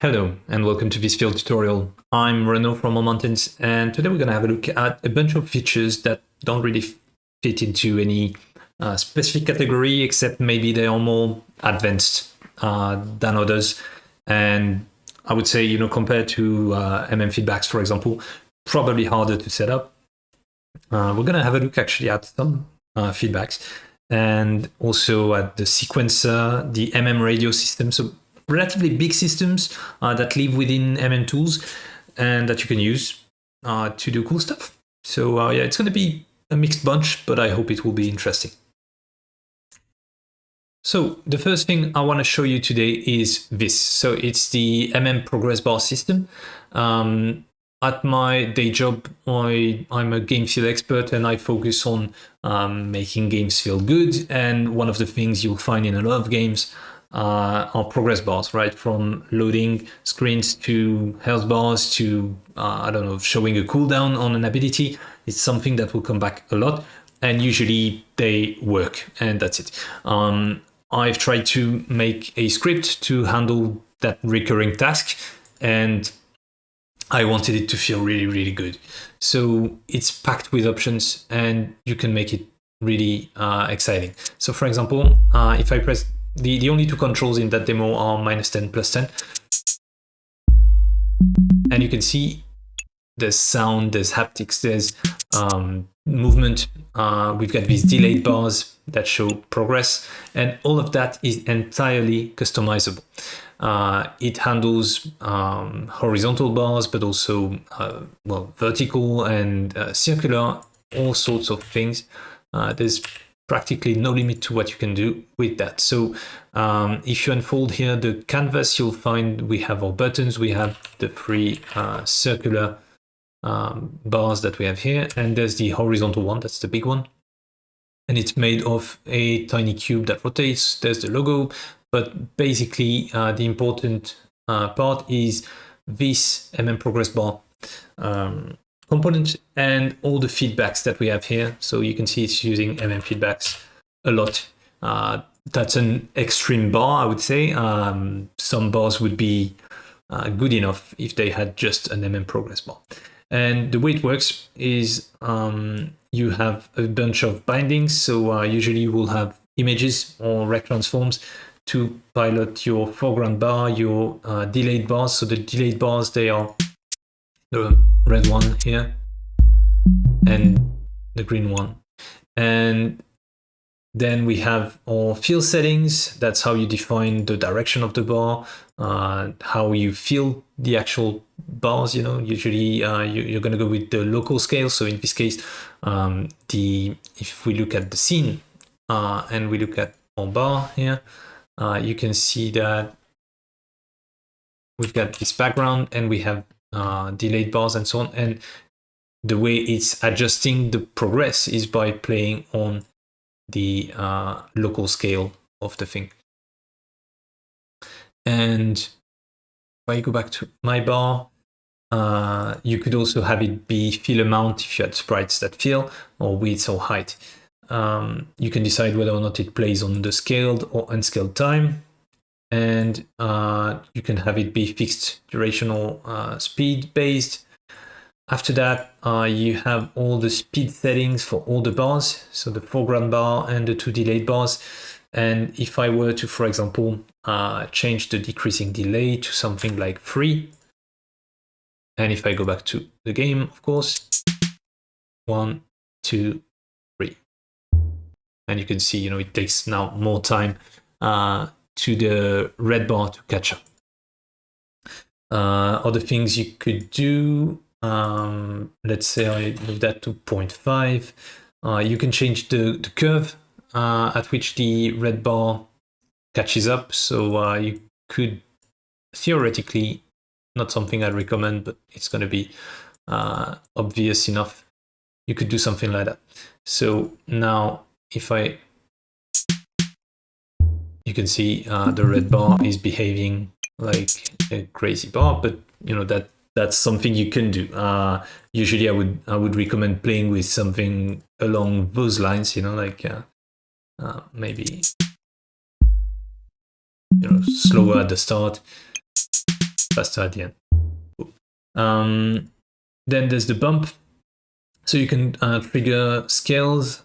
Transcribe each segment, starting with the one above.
Hello and welcome to this field tutorial. I'm Renaud from All Mountains, and today we're going to have a look at a bunch of features that don't really fit into any specific category, except maybe they are more advanced than others. And I would say, compared to feedbacks, for example, probably harder to set up. We're going to have a look actually at some feedbacks and also at the sequencer, the MMRadio system. So relatively big systems that live within tools and that you can use to do cool stuff. So yeah, it's going to be a mixed bunch, but I hope it will be interesting. So the first thing I want to show you today is this. So it's the progress bar system. At my day job, I'm a gamefeel expert and I focus on making games feel good. And one of the things you'll find in a lot of games are progress bars, right? From loading screens to health bars to, showing a cooldown on an ability. It's something that will come back a lot. And usually they work, and that's it. I've tried to make a script to handle that recurring task, and I wanted it to feel really, really good. So it's packed with options, and you can make it really exciting. So for example, if I press the only two controls in that demo are -10, +10. And you can see there's sound, there's haptics, there's movement. We've got these delayed bars that show progress, and all of that is entirely customizable. It handles horizontal bars, but also vertical and circular, all sorts of things. There's practically no limit to what you can do with that. So if you unfold here the canvas, you'll find we have our buttons, we have the three circular bars that we have here, and there's the horizontal one, that's the big one. And it's made of a tiny cube that rotates. There's the logo, but basically the important part is this progress bar component and all the feedbacks that we have here. So you can see it's using feedbacks a lot. That's an extreme bar, I would say. Some bars would be good enough if they had just an progress bar. And the way it works is you have a bunch of bindings. So usually we'll have images or rec transforms to pilot your foreground bar, your delayed bars. So the delayed bars, they are the red one here and the green one. And then we have our field settings. That's how you define the direction of the bar, how you feel the actual bars. Usually you're going to go with the local scale. So in this case, if we look at the scene and we look at our bar here, you can see that we've got this background and we have delayed bars and so on. And the way it's adjusting the progress is by playing on the local scale of the thing. And if I go back to my bar, you could also have it be fill amount if you had sprites that fill, or width or height. You can decide whether or not it plays on the scaled or unscaled time. And you can have it be fixed duration or speed based. After that, you have all the speed settings for all the bars, so the foreground bar and the two delayed bars. And if I were to, for example, change the decreasing delay to something like 3, and if I go back to the game, of course, 1, 2, 3. And you can see, it takes now more time to the red bar to catch up. Other things you could do, let's say I move that to 0.5. You can change the curve at which the red bar catches up. So you could theoretically, not something I'd recommend, but it's going to be obvious enough. You could do something like that. So now if you can see the red bar is behaving like a crazy bar, but that's something you can do. Usually I would recommend playing with something along those lines, maybe slower at the start faster at the end. Then there's the bump. So you can trigger scales,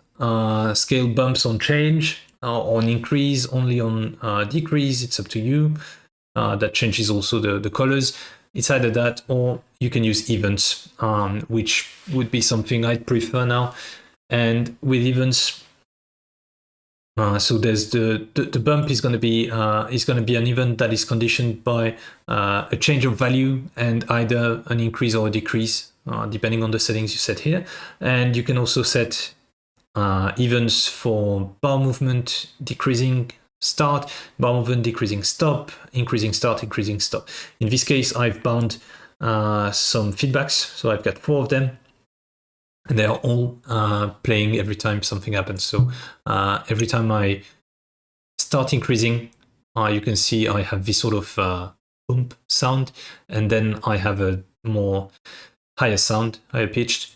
scale bumps on change, on increase, only on decrease. It's up to you. That changes also the colors. It's either that or you can use events, which would be something I'd prefer now. And with events, so there's the bump is going to be an event that is conditioned by a change of value and either an increase or a decrease, depending on the settings you set here. And you can also set events for bar movement, decreasing start, bar movement, decreasing stop, increasing start, increasing stop. In this case, I've bound some feedbacks, so I've got 4 of them. And they are all playing every time something happens. So every time I start increasing, you can see I have this sort of bump sound, and then I have a more higher sound, higher pitched.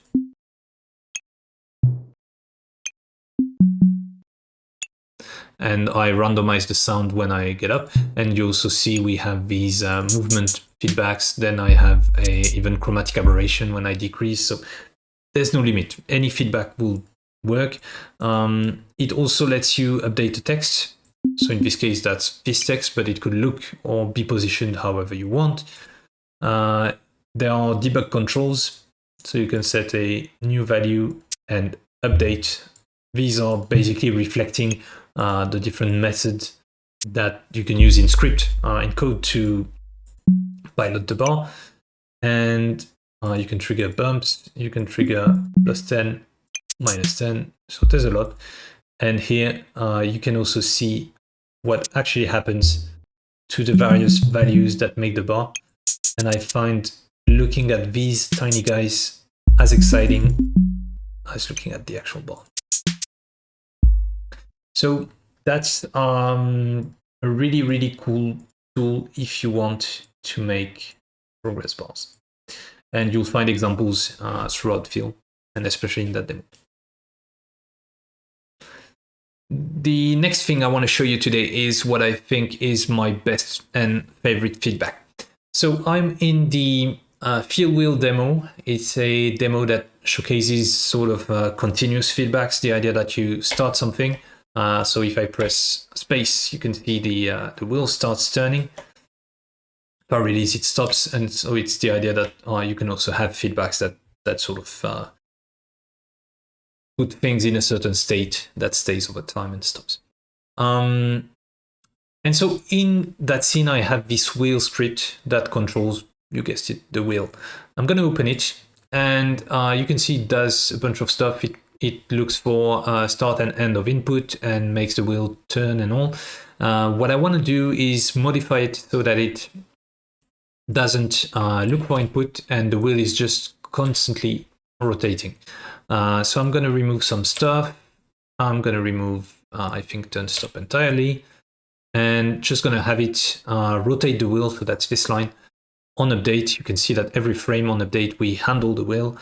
And I randomize the sound when I get up. And you also see we have these movement feedbacks. Then I have even chromatic aberration when I decrease. So there's no limit. Any feedback will work. It also lets you update the text. So in this case, that's this text, but it could look or be positioned however you want. There are debug controls. So you can set a new value and update. These are basically reflecting the different methods that you can use in script, in code to pilot the bar. And you can trigger bumps, you can trigger +10, -10, so there's a lot. And here you can also see what actually happens to the various values that make the bar. And I find looking at these tiny guys as exciting as looking at the actual bar. So that's a really, really cool tool if you want to make progress bars. And you'll find examples throughout the field, and especially in that demo. The next thing I want to show you today is what I think is my best and favorite feedback. So I'm in the field wheel demo. It's a demo that showcases sort of continuous feedbacks, the idea that you start something. So if I press space, you can see the wheel starts turning. If I release, it stops, and so it's the idea that you can also have feedbacks that sort of put things in a certain state that stays over time and stops. And so in that scene, I have this wheel script that controls, you guessed it, the wheel. I'm going to open it, and you can see it does a bunch of stuff. It looks for start and end of input and makes the wheel turn and all. What I want to do is modify it so that it doesn't look for input and the wheel is just constantly rotating. So I'm going to remove some stuff. I'm going to remove, I think, turn stop entirely, and just going to have it rotate the wheel. So that's this line. On update, you can see that every frame on update, we handle the wheel,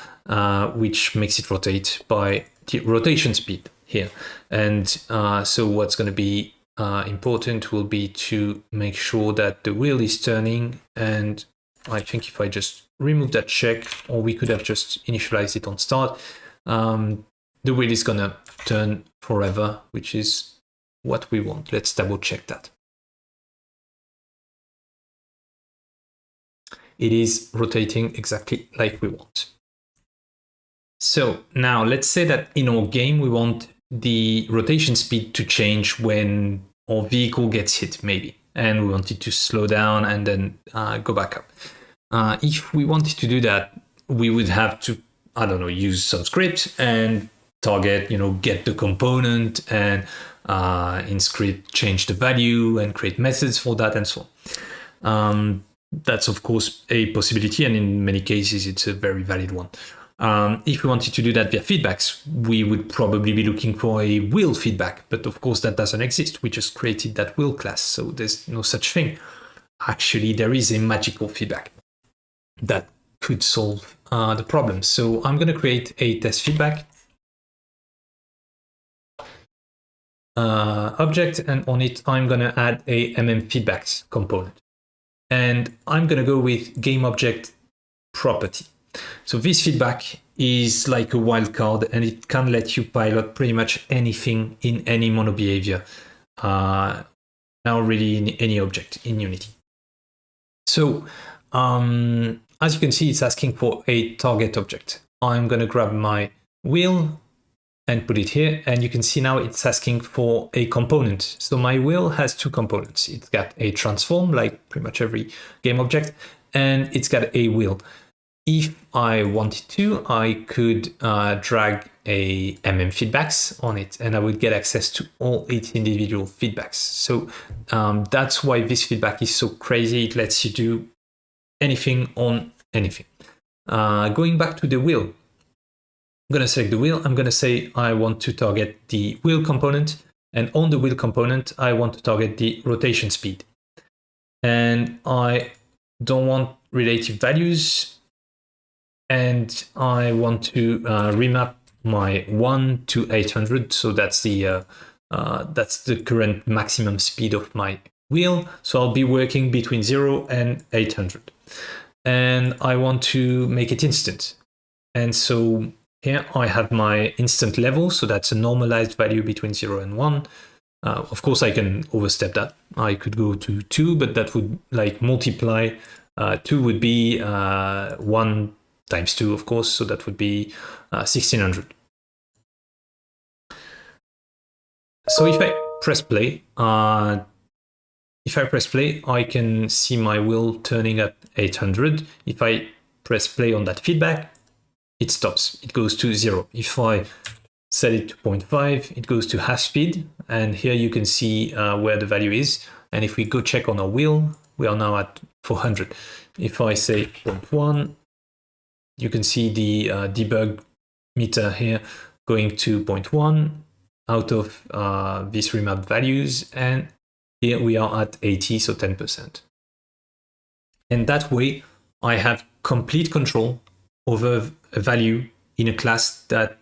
which makes it rotate by the rotation speed here. And so what's going to be important will be to make sure that the wheel is turning. And I think if I just remove that check, or we could have just initialized it on start, the wheel is going to turn forever, which is what we want. Let's double check that. It is rotating exactly like we want. So now let's say that in our game, we want the rotation speed to change when our vehicle gets hit, maybe, and we want it to slow down and then go back up. If we wanted to do that, we would have to, I don't know, use some script and target, get the component, and in script change the value and create methods for that and so on. That's of course a possibility, and in many cases it's a very valid one. If we wanted to do that via feedbacks, we would probably be looking for a wheel feedback, but of course that doesn't exist. We just created that wheel class, so there's no such thing. Actually, there is a magical feedback that could solve the problem. So I'm going to create a test feedback object, and on it I'm going to add a MM feedbacks component. And I'm going to go with GameObject property. So this feedback is like a wildcard, and it can let you pilot pretty much anything in any mono behavior, now really in any object in Unity. So as you can see, it's asking for a target object. I'm going to grab my wheel and put it here, and you can see now it's asking for a component. So my wheel has two components. It's got a transform, like pretty much every game object, and it's got a wheel. If I wanted to, I could drag a MMFeedbacks on it, and I would get access to all its individual feedbacks. So that's why this feedback is so crazy. It lets you do anything on anything. Going back to the wheel, I'm going to select the wheel. I'm going to say I want to target the wheel component, and on the wheel component, I want to target the rotation speed. And I don't want relative values, and I want to remap my 1 to 800. So that's the current maximum speed of my wheel. So I'll be working between 0 and 800. And I want to make it instant. And so here I have my instant level. So that's a normalized value between 0 and 1. Of course, I can overstep that. I could go to 2, but that would like multiply. 2 would be 1 times 2, of course. So that would be 1600. So if I press play, I can see my wheel turning at 800. If I press play on that feedback, it stops. It goes to 0. If I set it to 0.5, it goes to half speed. And here you can see where the value is. And if we go check on our wheel, we are now at 400. If I say 0.1, you can see the debug meter here going to 0.1 out of these remapped values. And here we are at 80, so 10%. And that way, I have complete control over a value in a class that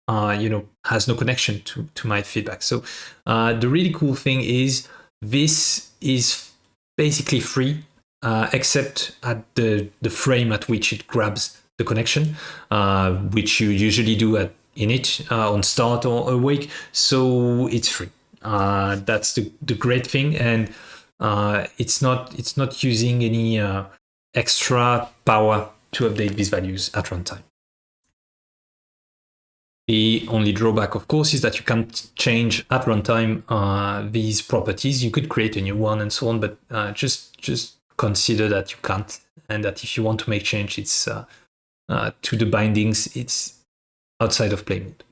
has no connection to my feedback. So the really cool thing is this is basically free, except at the frame at which it grabs the connection, which you usually do at init on start or awake. So it's free. That's the great thing, and it's not using any extra power to update these values at runtime. The only drawback, of course, is that you can't change at runtime these properties. You could create a new one and so on, but just consider that you can't, and that if you want to make change, it's to the bindings, it's outside of play mode.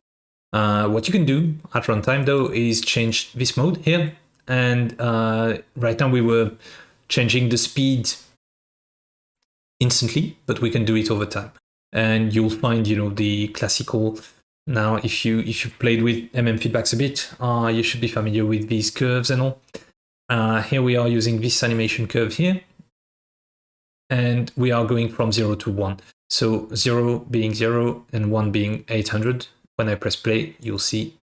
What you can do at runtime, though, is change this mode here. And right now we were changing the speed instantly, but we can do it over time. And you'll find, the classical. Now, if you played with MMFeedbacks a bit, you should be familiar with these curves and all. Here we are using this animation curve here. And we are going from 0 to 1. So 0 being 0 and 1 being 800. When I press play, you'll see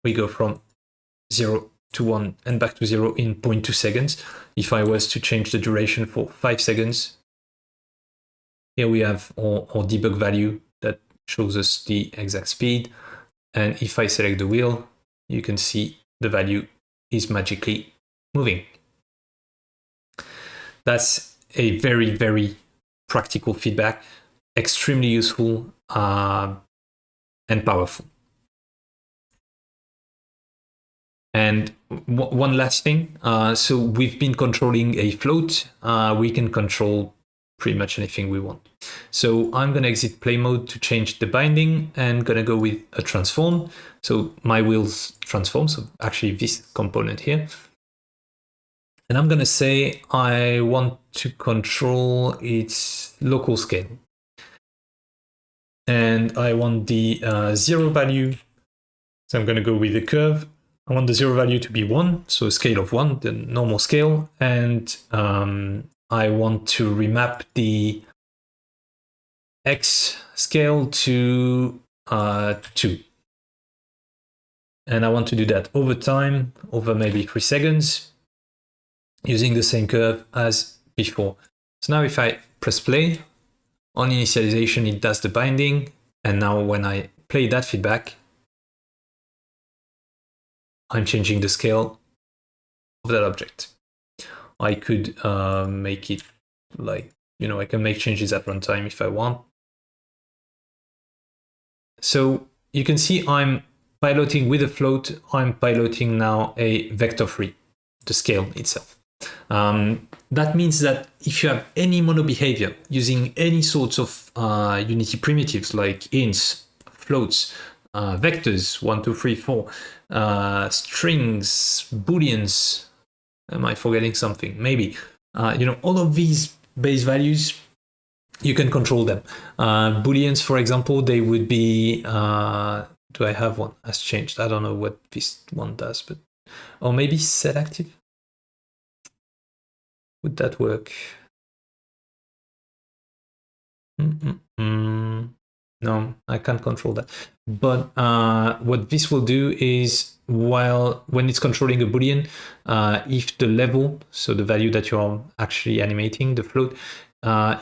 we go from 0 to 1 and back to 0 in 0.2 seconds. If I was to change the duration for 5 seconds, here we have our debug value that shows us the exact speed. And if I select the wheel, you can see the value is magically moving. That's a very, very practical feedback, extremely useful and powerful. And one last thing, so we've been controlling a float. We can control pretty much anything we want. So I'm going to exit play mode to change the binding and going to go with a transform. So my wheels transform, so actually this component here. And I'm going to say I want to control its local scale. And I want the 0 value. So I'm going to go with the curve. I want the 0 value to be 1, so a scale of 1, the normal scale. And I want to remap the X scale to 2. And I want to do that over time, over maybe 3 seconds. using the same curve as before. So now if I press play, on initialization it does the binding, and now when I play that feedback, I'm changing the scale of that object. I could make it like, I can make changes at runtime if I want. So you can see I'm piloting with a float. I'm piloting now a vector free, the scale itself. That means that if you have any mono behavior using any sorts of Unity primitives like ints, floats, vectors, 1, 2, 3, 4, strings, booleans, am I forgetting something? Maybe. All of these base values, you can control them. Booleans, for example, they would be, do I have one has changed? I don't know what this one does, but, or maybe set active. Would that work? No, I can't control that. But what this will do is, when it's controlling a Boolean, if the level, so the value that you're actually animating, the float,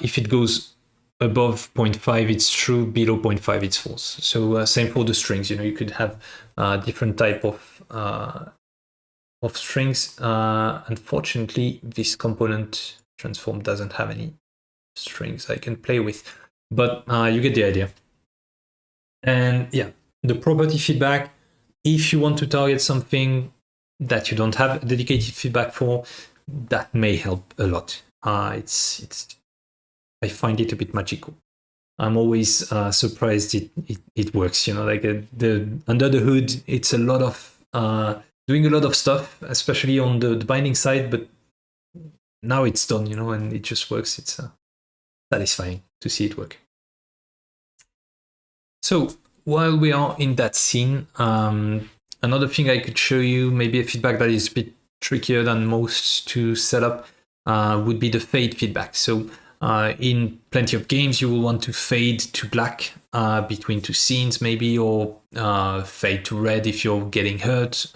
if it goes above 0.5, it's true, below 0.5, it's false. So same for the strings. You could have different type of strings. Unfortunately, this component transform doesn't have any strings I can play with, but you get the idea. And yeah, the property feedback, if you want to target something that you don't have dedicated feedback for, that may help a lot. I find it a bit magical. I'm always surprised it works. Like the under the hood, it's a lot of doing a lot of stuff, especially on the binding side. But now it's done, and it just works. It's satisfying to see it work. So while we are in that scene, another thing I could show you, maybe a feedback that is a bit trickier than most to set up, would be the fade feedback. So in plenty of games, you will want to fade to black between two scenes, maybe, or fade to red if you're getting hurt.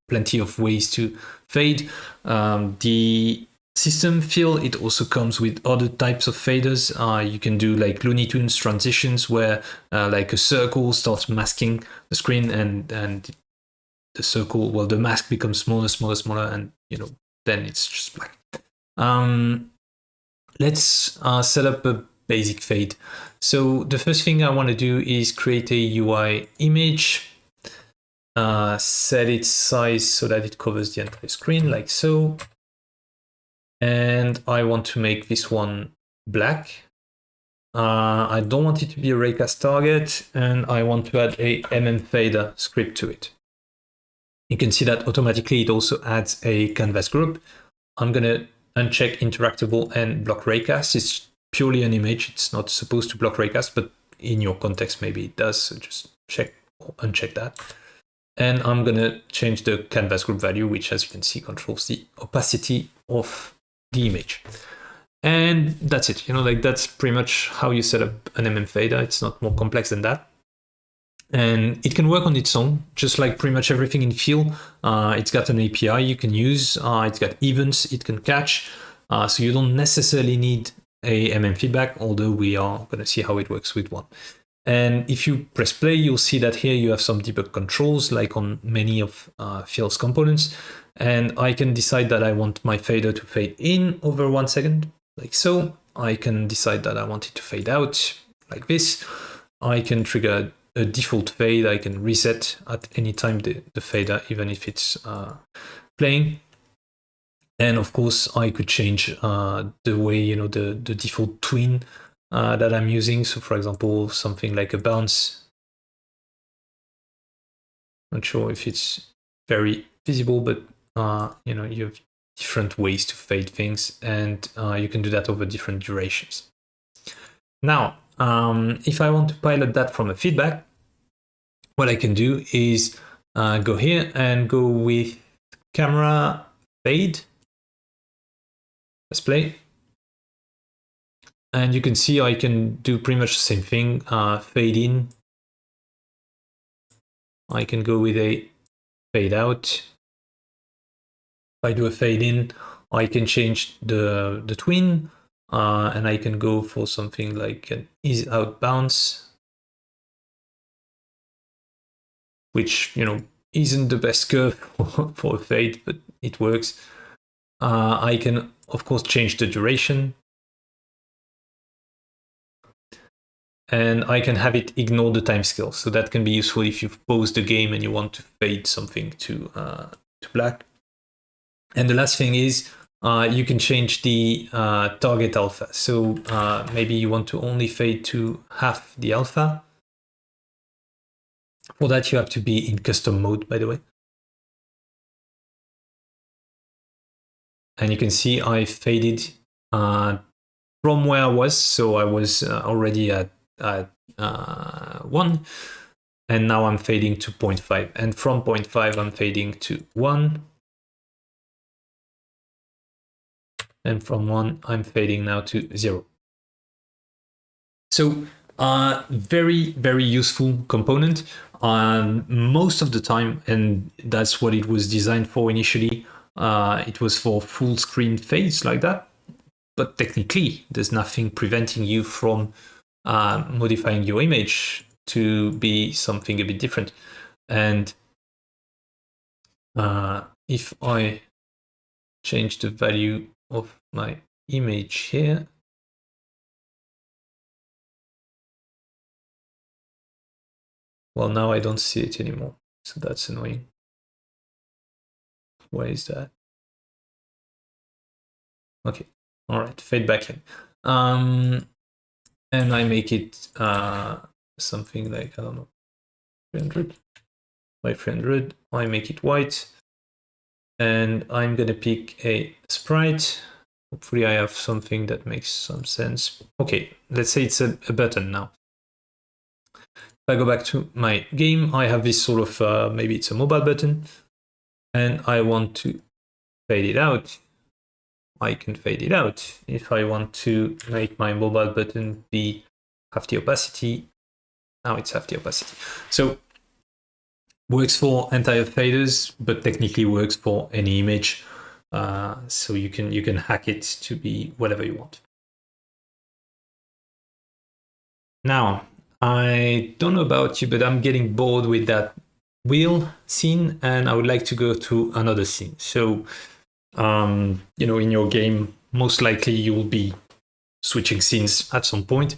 Plenty of ways to fade. The system fill, it also comes with other types of faders. You can do like Looney Tunes transitions where like a circle starts masking the screen and the circle, well, the mask becomes smaller, and then it's just black. Let's set up a basic fade. So the first thing I want to do is create a UI image, set its size so that it covers the entire screen like so. And I want to make this one black. I don't want it to be a raycast target, and I want to add a MMFader script to it. You can see that automatically it also adds a canvas group. I'm going to uncheck interactable and block raycast. It's purely an image. It's not supposed to block raycast, but in your context, maybe it does. So just check or uncheck that. And I'm going to change the canvas group value, which, as you can see, controls the opacity of the image. And that's it. That's pretty much how you set up an MMFader. It's not more complex than that. And it can work on its own, just like pretty much everything in Feel. It's got an API you can use. It's got events it can catch. So you don't necessarily need a MMFeedback, although we are going to see how it works with one. And if you press play, you'll see that here you have some debug controls, like on many of Feel's components. And I can decide that I want my fader to fade in over 1 second, like so. I can decide that I want it to fade out, like this. I can trigger a default fade. I can reset at any time the fader, even if it's playing. And of course, I could change the way, the default tween that I'm using. So for example, something like a bounce. Not sure if it's very visible, but you have different ways to fade things, and you can do that over different durations. Now, if I want to pilot that from a feedback, what I can do is go here and go with camera fade. Let's play. And you can see I can do pretty much the same thing, fade in. I can go with a fade out. If I do a fade in, I can change the twin, and I can go for something like an ease out bounce, which, you know, isn't the best curve for a fade, but it works. I can, of course, change the duration. And I can have it ignore the time scale. So that can be useful if you've paused the game and you want to fade something to black. And the last thing is you can change the target alpha. So maybe you want to only fade to half the alpha. For that, you have to be in custom mode, by the way. And you can see I faded from where I was. So I was already at 1, and now I'm fading to 0.5, and from 0.5 I'm fading to 1, and from 1 I'm fading now to 0. So very, very useful component most of the time, and that's what it was designed for initially. It was for full screen fades like that, but technically there's nothing preventing you from modifying your image to be something a bit different. And if I change the value of my image here, well, now I don't see it anymore, so that's annoying. Why is that? Okay, all right, fade back in. And I make it something like, I don't know, 300 by 300. I make it white, and I'm gonna pick a sprite. Hopefully I have something that makes some sense. Okay, let's say it's a button now. If I go back to my game, I have this sort of, maybe it's a mobile button, and I want to fade it out. I can fade it out. If I want to make my mobile button be half the opacity, now it's half the opacity. So works for entire faders, but technically works for any image. So you can hack it to be whatever you want. Now, I don't know about you, but I'm getting bored with that wheel scene, and I would like to go to another scene. So, you know, in your game, most likely you will be switching scenes at some point.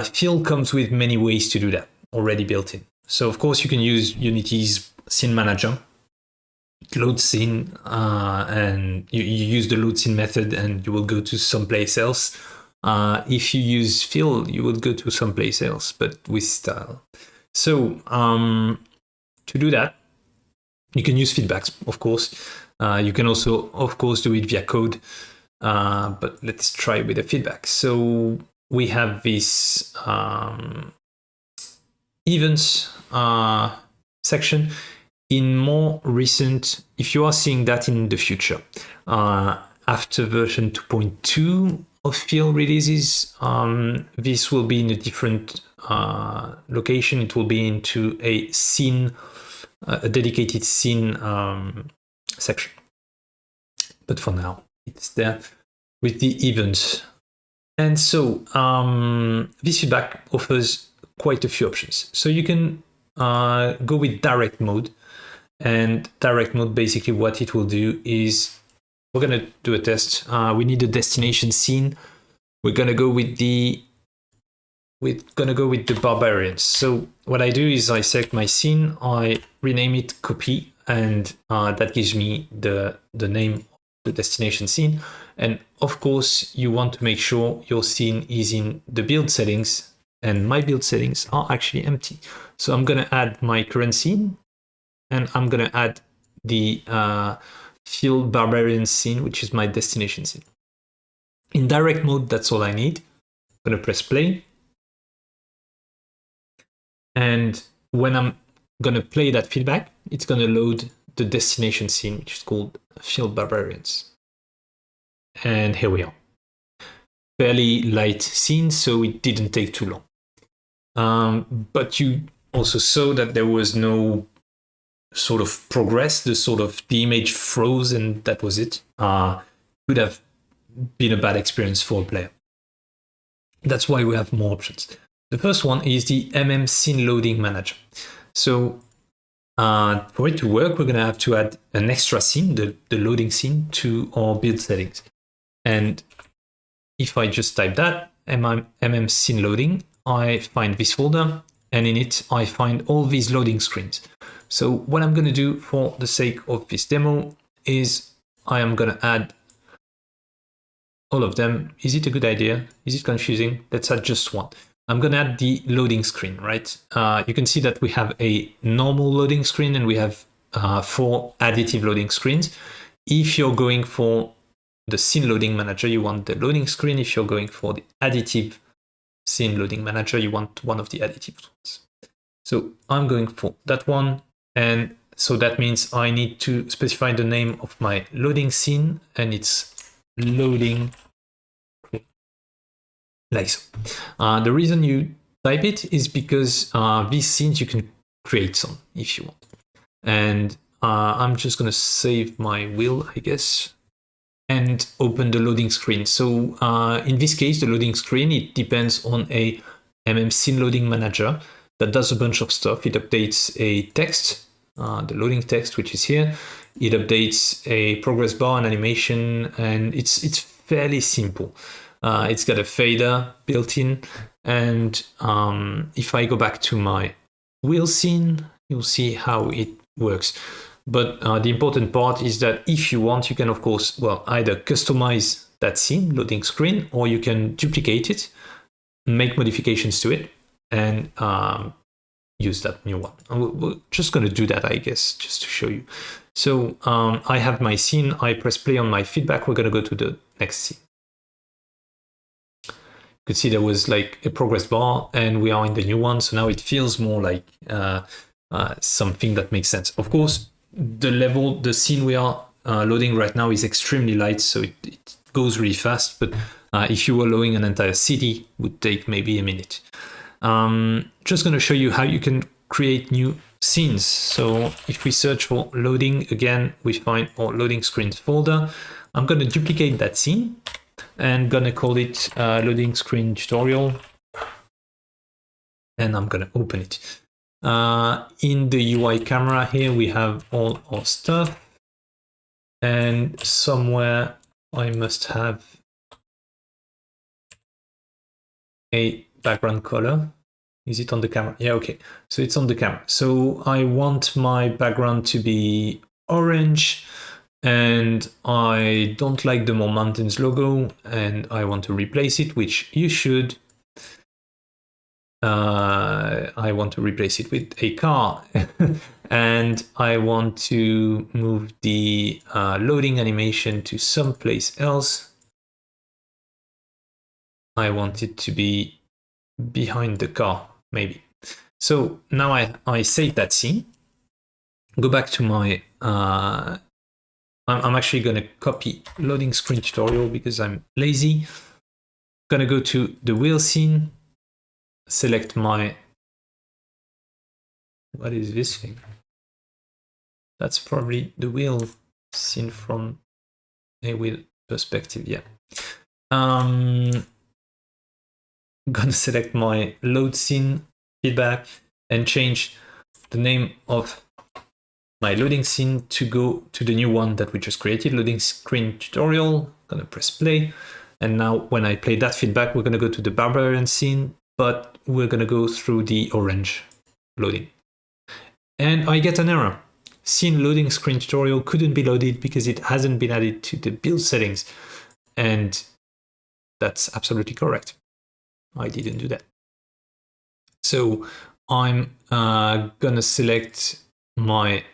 Fill comes with many ways to do that, already built in. So, of course, you can use Unity's scene manager. It loads scene, and you use the load scene method, and you will go to someplace else. If you use fill, you would go to someplace else, but with style. So to do that, you can use feedbacks, of course. You can also, of course, do it via code, but let's try with the feedback. So we have this events section. In more recent, if you are seeing that in the future, after version 2.2 of fill releases, this will be in a different location. It will be into a scene, a dedicated scene section. But for now, it's there with the events. And so this feedback offers quite a few options. So you can go with direct mode. And direct mode, basically what it will do is, we're going to do a test. We need a destination scene. We're going to go with the barbarians. So what I do is I select my scene, I rename it copy, and that gives me the name of the destination scene. And of course, you want to make sure your scene is in the build settings, and my build settings are actually empty. So I'm going to add my current scene, and I'm going to add the fill barbarian scene, which is my destination scene. In direct mode, that's all I need. I'm going to press play. And when I'm going to play that feedback, it's going to load the destination scene, which is called fill barbarians. And here we are. Fairly light scene, so it didn't take too long. But you also saw that there was no sort of progress. The image froze, and that was it. could have been a bad experience for a player. That's why we have more options. The first one is the Scene Loading Manager. So for it to work, we're going to have to add an extra scene, the loading scene, to our build settings. And if I just type that, Scene Loading, I find this folder, and in it, I find all these loading screens. So what I'm going to do for the sake of this demo is I am going to add all of them. Is it a good idea? Is it confusing? Let's add just one. I'm going to add the loading screen, right? You can see that we have a normal loading screen and we have 4 additive loading screens. If you're going for the Scene Loading Manager, you want the loading screen. If you're going for the additive Scene Loading Manager, you want one of the additive ones. So I'm going for that one. And so that means I need to specify the name of my loading scene, and it's loading like so. The reason you type it is because these scenes you can create some if you want. And I'm just going to save my wheel, I guess, and open the loading screen. So in this case, the loading screen, it depends on a Scene Loading Manager that does a bunch of stuff. It updates a text, the loading text, which is here. It updates a progress bar and animation, and it's fairly simple. It's got a fader built in, and if I go back to my wheel scene, you'll see how it works. But the important part is that if you want, you can, of course, either customize that scene, loading screen, or you can duplicate it, make modifications to it, and use that new one. We're just going to do that, I guess, just to show you. So I have my scene. I press play on my feedback. We're going to go to the next scene. You could see there was like a progress bar, and we are in the new one. So now it feels more like something that makes sense. Of course, the scene we are loading right now is extremely light, so it goes really fast. But if you were loading an entire city, it would take maybe a minute. Just going to show you how you can create new scenes. So if we search for loading, again, we find our loading screens folder. I'm going to duplicate that scene and going to call it loading screen tutorial. And I'm going to open it. In the UI camera here, we have all our stuff. And somewhere I must have a background color. Is it on the camera? Yeah, okay. So it's on the camera. So I want my background to be orange, and I don't like the More Mountains logo, and I want to replace it, which you should. I want to replace it with a car. And I want to move the loading animation to someplace else. I want it to be behind the car, maybe. So now I save that scene. Go back to my... I'm actually going to copy loading screen tutorial because I'm lazy. Going to go to the wheel scene. Select my... What is this thing? That's probably the wheel scene from a wheel perspective, yeah. I'm gonna select my load scene feedback and change the name of my loading scene to go to the new one that we just created, loading screen tutorial. Gonna press play. And now when I play that feedback, we're gonna go to the barbarian scene, but we're gonna go through the orange loading. And I get an error. Scene loading screen tutorial couldn't be loaded because it hasn't been added to the build settings. And that's absolutely correct. I didn't do that. So I'm gonna select my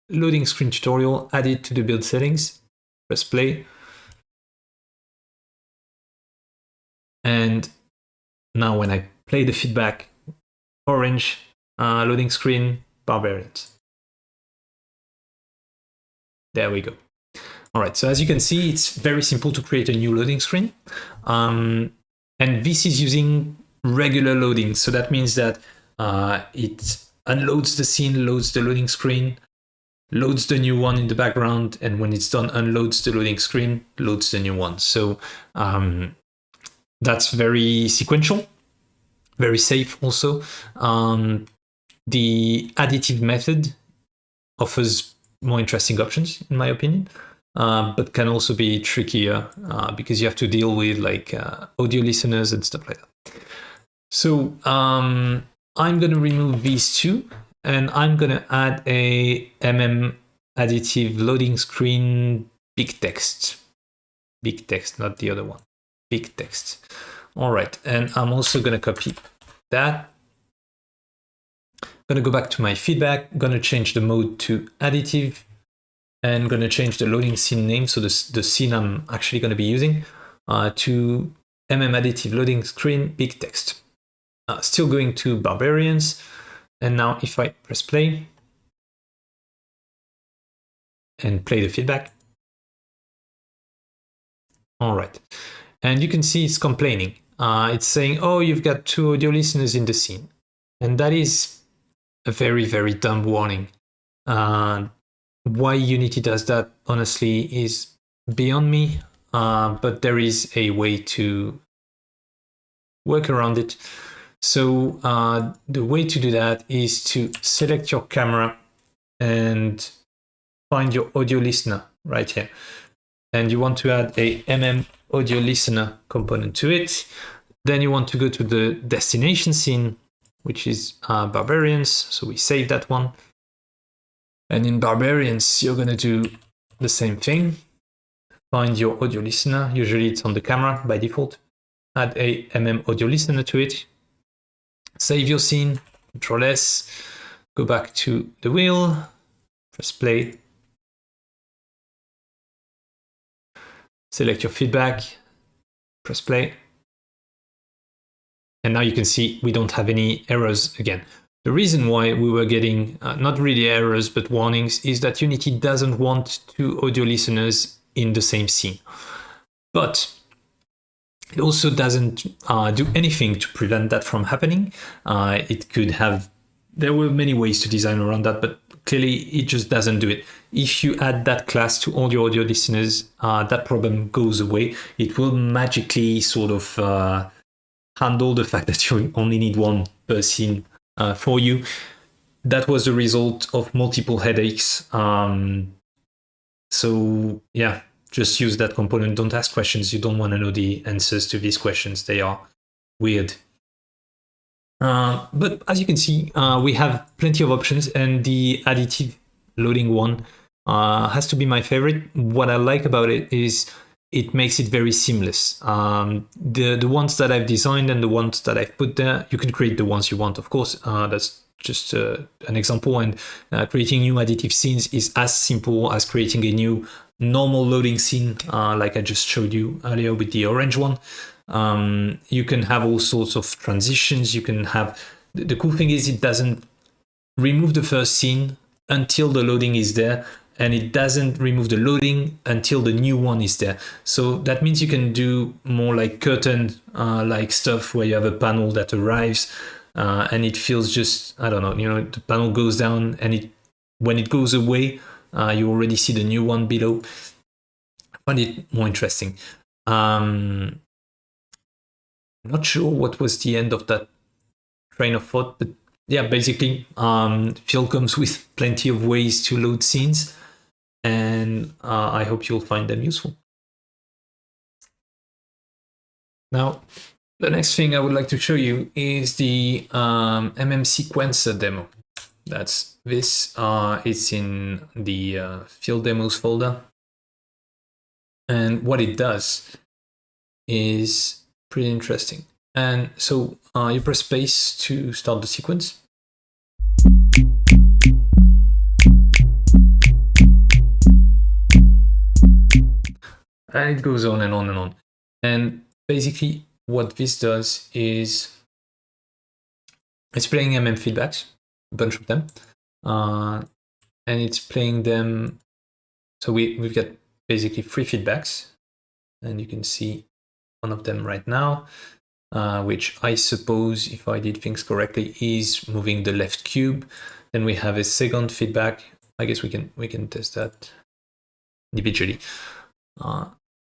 loading screen tutorial, add it to the build settings, press play. And now when I play the feedback, orange, loading screen, barbarians. There we go. All right, so as you can see, it's very simple to create a new loading screen. And this is using regular loading. So that means that it unloads the scene, loads the loading screen, loads the new one in the background, and when it's done, unloads the loading screen, loads the new one. So that's very sequential, very safe also. The additive method offers more interesting options, in my opinion, but can also be trickier because you have to deal with like audio listeners and stuff like that. So I'm going to remove these two, and I'm going to add a additive loading screen big text. Big text, not the other one. Big text. All right, and I'm also going to copy that. I'm going to go back to my feedback. I'm going to change the mode to additive, and I'm going to change the loading scene name, so the scene I'm actually going to be using, to additive loading screen big text. Still going to Barbarians, and now if I press play and play the feedback, all right, and you can see it's complaining. It's saying, oh, you've got 2 audio listeners in the scene, and that is a very, very dumb warning. Why Unity does that, honestly, is beyond me, but there is a way to work around it. So the way to do that is to select your camera and find your audio listener right here. And you want to add a audio listener component to it. Then you want to go to the destination scene, which is Barbarians. So we save that one. And in Barbarians, you're going to do the same thing. Find your audio listener. Usually it's on the camera by default. Add a audio listener to it. Save your scene, Control S, go back to the wheel, press play. Select your feedback, press play. And now you can see we don't have any errors again. The reason why we were getting not really errors, but warnings is that Unity doesn't want 2 audio listeners in the same scene. But it also doesn't do anything to prevent that from happening. It could have, there were many ways to design around that, but clearly it just doesn't do it. If you add that class to all your audio listeners, that problem goes away. It will magically sort of handle the fact that you only need 1 per scene for you. That was the result of multiple headaches. So yeah, just use that component. Don't ask questions. You don't want to know the answers to these questions. They are weird. But as you can see, we have plenty of options, and the additive loading one has to be my favorite. What I like about it is it makes it very seamless. The ones that I've designed and the ones that I've put there, you can create the ones you want, of course. That's just an example. And creating new additive scenes is as simple as creating a new normal loading scene, like I just showed you earlier with the orange one. You can have all sorts of transitions. You can have, the cool thing is it doesn't remove the first scene until the loading is there, and it doesn't remove the loading until the new one is there. So that means you can do more like curtain like stuff where you have a panel that arrives and it feels just, I don't know, the panel goes down, and when it goes away, you already see the new one below. I find it more interesting. I'm not sure what was the end of that train of thought, but yeah, basically, Phil comes with plenty of ways to load scenes, and I hope you'll find them useful. Now, the next thing I would like to show you is the MMSequencer demo. That's this. It's in the field demos folder. And what it does is pretty interesting. And so you press space to start the sequence. And it goes on and on and on. And basically what this does is it's playing feedbacks, a bunch of them. And it's playing them. So we've got basically 3 feedbacks. And you can see one of them right now, which I suppose, if I did things correctly, is moving the left cube. Then we have a second feedback, I guess we can test that individually.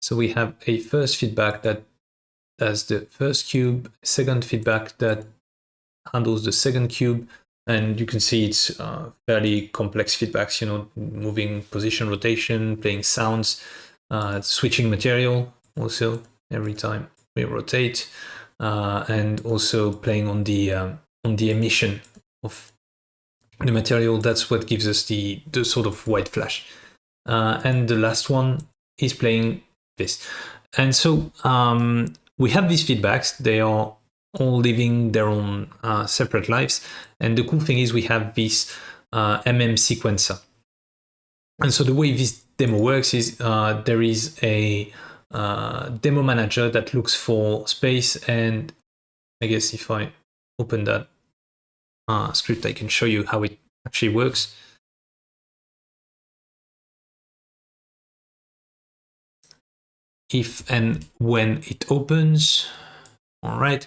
So we have a first feedback that does the first cube, second feedback that handles the second cube, and you can see it's fairly complex feedbacks, you know, moving position, rotation, playing sounds, switching material also every time we rotate, and also playing on the emission of the material. That's what gives us the sort of white flash. And the last one is playing this. And so we have these feedbacks. They are all living their own separate lives. And the cool thing is we have this MMSequencer. And so the way this demo works is there is a demo manager that looks for space. And I guess if I open that script, I can show you how it actually works. If and when it opens. All right.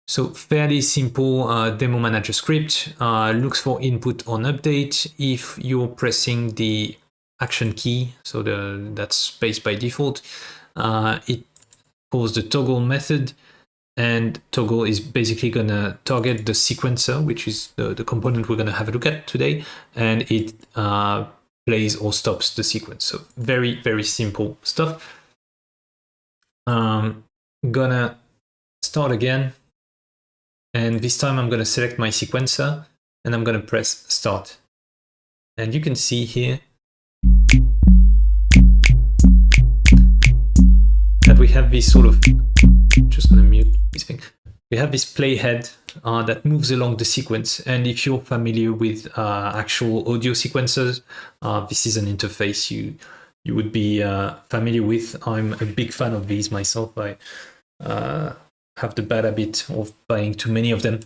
So fairly simple demo manager script. Looks for input on update. If you're pressing the action key, so that's space by default, it calls the toggle method, and toggle is basically gonna target the sequencer, which is the component we're gonna have a look at today, and it plays or stops the sequence. So very, very simple stuff. Gonna start again, and this time I'm gonna select my sequencer and I'm gonna press start, and you can see here that we have this sort of, just gonna mute this thing, we have this playhead that moves along the sequence. And if you're familiar with actual audio sequencers, this is an interface you would be familiar with. I'm a big fan of these myself. I have the bad habit of buying too many of them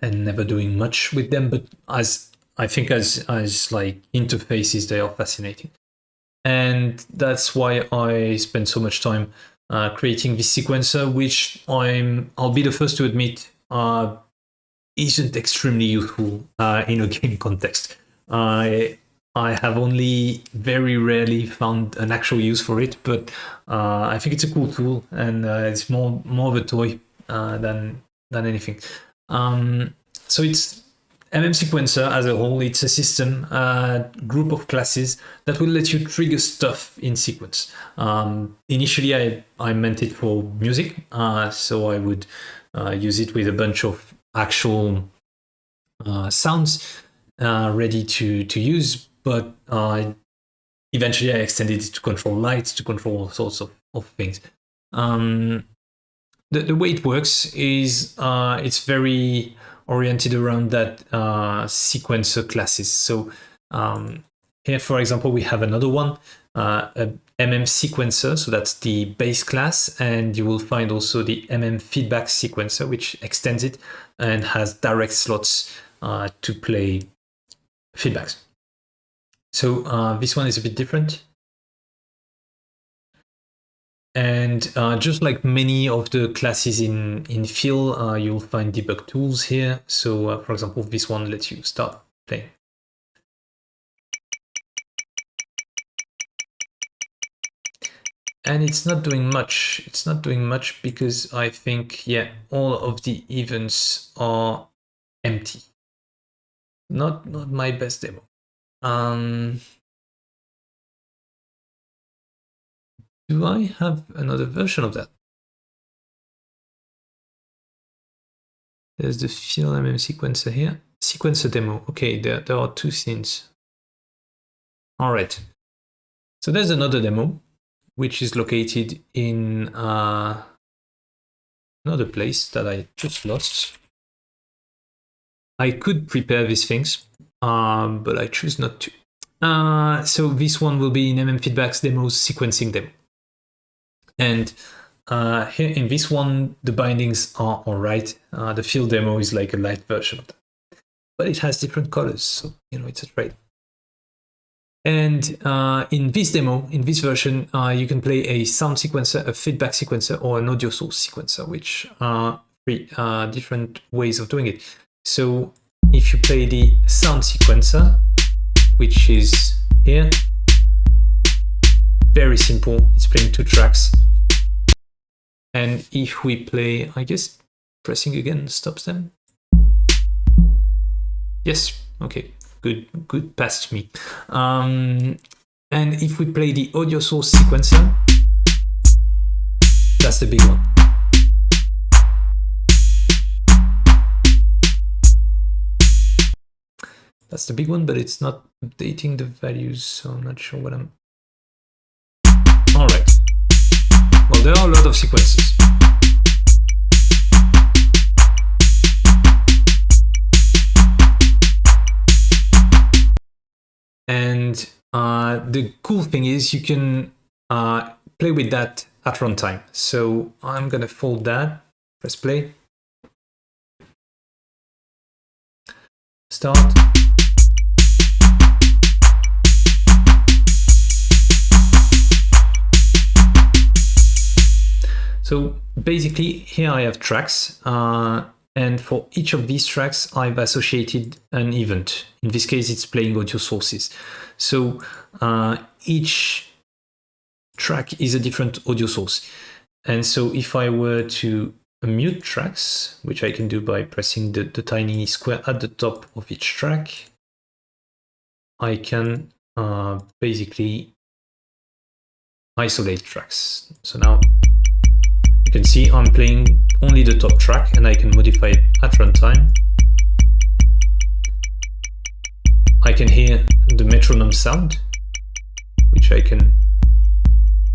and never doing much with them. But as like interfaces, they are fascinating. And that's why I spend so much time creating this sequencer, which I'll be the first to admit isn't extremely useful in a game context. I have only very rarely found an actual use for it, but I think it's a cool tool, and it's more of a toy than anything. So it's MMSequencer as a whole. It's a system group of classes that will let you trigger stuff in sequence. Initially, I meant it for music, so I would use it with a bunch of actual sounds ready to use. But eventually I extended it to control lights, to control all sorts of things. The way it works is it's very oriented around that sequencer classes. So here, for example, we have another one, a MMSequencer. So that's the base class. And you will find also the MMFeedback sequencer, which extends it and has direct slots to play feedbacks. So this one is a bit different. And just like many of the classes in Feel, you'll find debug tools here. So for example, this one lets you start playing. And it's not doing much. It's not doing much because I think, yeah, all of the events are empty. Not my best demo. Do I have another version of that? There's the Feel MMSequencer here. Sequencer demo. Okay, there are two scenes. All right. So there's another demo, which is located in another place that I just lost. I could prepare these things, but I choose not to. So this one will be in MMFeedback's demos sequencing demo. And here in this one, the bindings are all right. The Feel demo is like a light version of that, but it has different colors, so it's a trade. And in this demo, in this version, you can play a sound sequencer, a feedback sequencer, or an audio source sequencer, which are three different ways of doing it. So if you play the sound sequencer, which is here. Very simple, it's playing 2 tracks. And if we play, I guess pressing again stops them. Yes, okay, good past me. And if we play the audio source sequencer, that's the big one. That's the big one, but it's not updating the values, so I'm not sure what I'm... All right. Well, there are a lot of sequences. And the cool thing is you can play with that at runtime. So I'm gonna fold that, press play, start. So basically here I have tracks, and for each of these tracks I've associated an event. In this case it's playing audio sources. So each track is a different audio source. And so if I were to mute tracks, which I can do by pressing the tiny square at the top of each track, I can basically isolate tracks. So now you can see I'm playing only the top track, and I can modify it at runtime. I can hear the metronome sound, which I can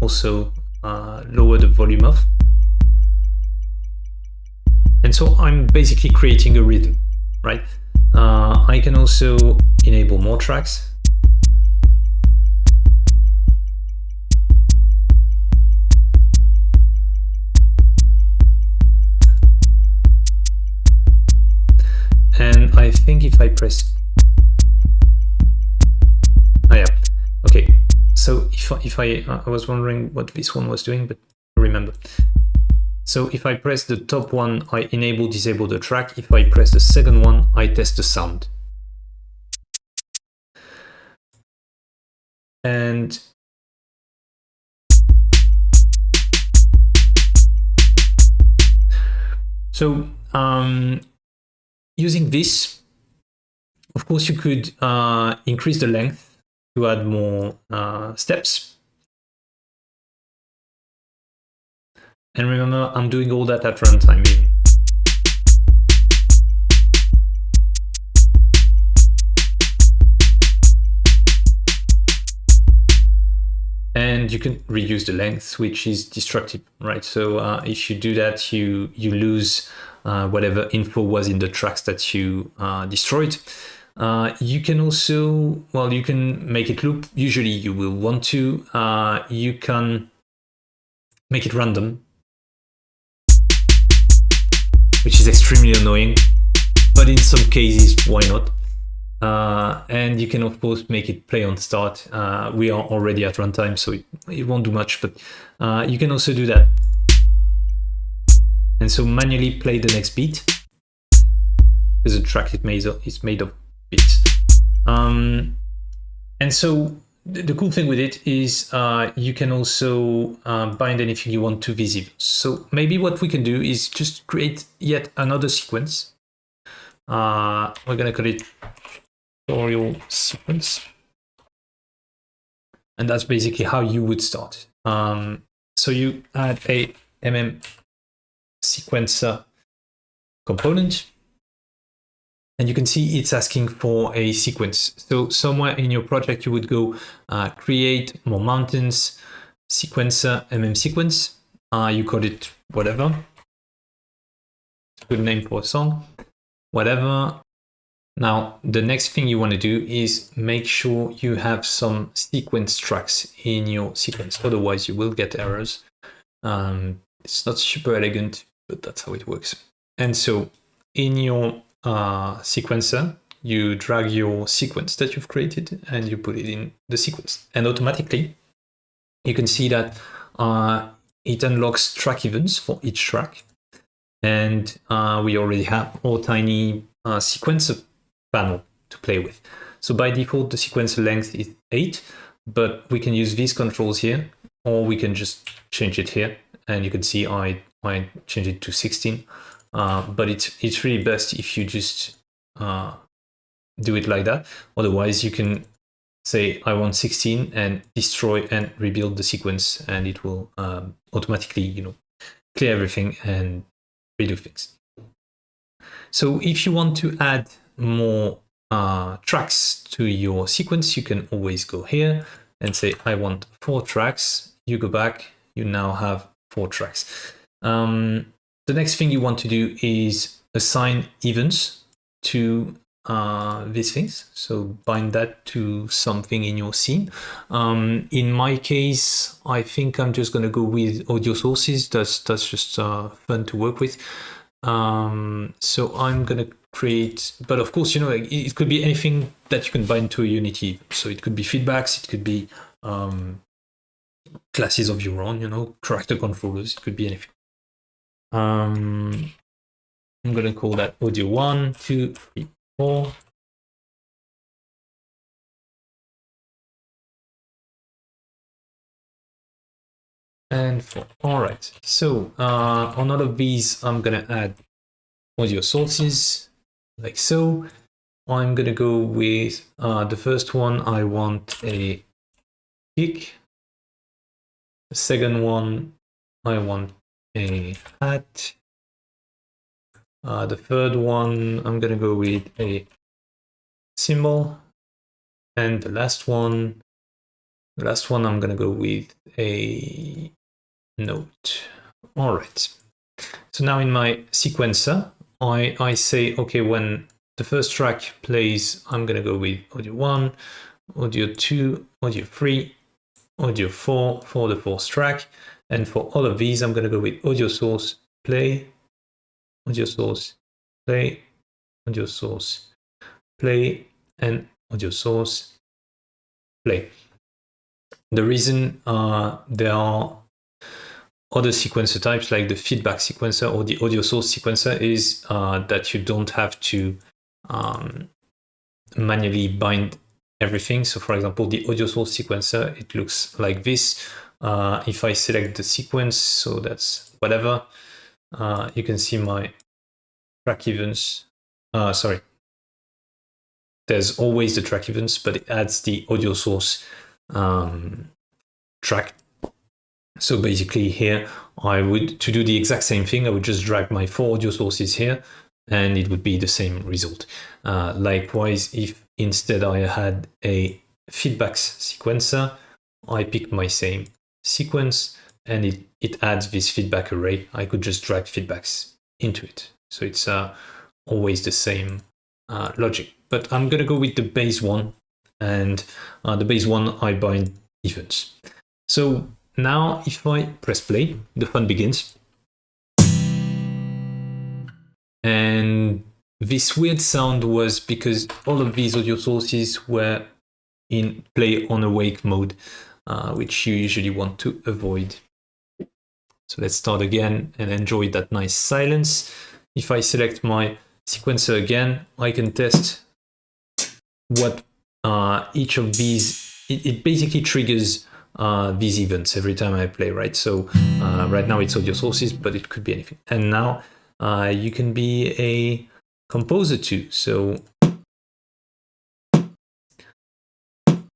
also lower the volume of. And so I'm basically creating a rhythm, right? I can also enable more tracks. And I think if I press, oh yeah, okay. So if I was wondering what this one was doing, but remember. So if I press the top one, I disable the track. If I press the second one, I test the sound. And so using this, of course, you could increase the length to add more steps. And remember, I'm doing all that at runtime. And you can reduce the length, which is destructive, right? So if you do that, you lose whatever info was in the tracks that you destroyed. You can also, well, you can make it loop. Usually you will want to. You can make it random, which is extremely annoying, but in some cases, why not? And you can, of course, make it play on start. We are already at runtime, so it won't do much, but you can also do that. And so manually play the next beat, because the track is made of beats. And so the cool thing with it is you can also bind anything you want to these events. So maybe what we can do is just create yet another sequence. We're going to call it tutorial sequence. And that's basically how you would start. So you add a MMSequencer component. And you can see it's asking for a sequence. So somewhere in your project, you would go create more mountains, sequencer, MMSequence. You call it whatever. It's a good name for a song. Whatever. Now, the next thing you want to do is make sure you have some sequence tracks in your sequence. Otherwise, you will get errors. It's not super elegant, but that's how it works. And so in your sequencer, you drag your sequence that you've created and you put it in the sequence. And automatically, you can see that it unlocks track events for each track. And we already have our tiny sequencer panel to play with. So by default, the sequencer length is 8, but we can use these controls here, or we can just change it here. And you can see I change it to 16. But it's really best if you just do it like that. Otherwise, you can say I want 16 and destroy and rebuild the sequence, and it will automatically, clear everything and redo things. So if you want to add more tracks to your sequence, you can always go here and say I want 4 tracks. You go back, you now have 4 tracks. The next thing you want to do is assign events to these things. So bind that to something in your scene. In my case, I think I'm just going to go with audio sources. That's just fun to work with. So I'm going to create, but of course, it could be anything that you can bind to a Unity. So it could be feedbacks, it could be classes of your own, character controllers, it could be anything. I'm going to call that audio 1, 2, 3, 4. And 4. All right. So on all of these, I'm going to add audio sources like so. I'm going to go with the first one. I want a kick. The second one, I want a hat. The third one, I'm going to go with a cymbal. And the last one, I'm going to go with a note. All right. So now in my sequencer, I say, okay, when the first track plays, I'm going to go with audio 1, audio 2, audio 3, audio 4 for the fourth track. And for all of these, I'm going to go with audio source, play, audio source, play, audio source, play, and audio source, play. The reason there are other sequencer types like the feedback sequencer or the audio source sequencer is that you don't have to manually bind everything. So for example, the audio source sequencer, it looks like this. If I select the sequence, so that's whatever, you can see my track events. Sorry, there's always the track events, but it adds the audio source track. So basically here, to do the exact same thing, I would just drag my 4 audio sources here, and it would be the same result. Likewise, if instead I had a feedbacks sequencer, I pick my same sequence, and it adds this feedback array. I could just drag feedbacks into it. So it's always the same logic. But I'm going to go with the base one, and the base one I bind events. So now if I press play, the fun begins. And this weird sound was because all of these audio sources were in play on awake mode, which you usually want to avoid. So let's start again and enjoy that nice silence. If I select my sequencer again, I can test what each of these, it basically triggers these events every time I play, right? So right now it's audio sources, but it could be anything. And now you can be a composer too. So,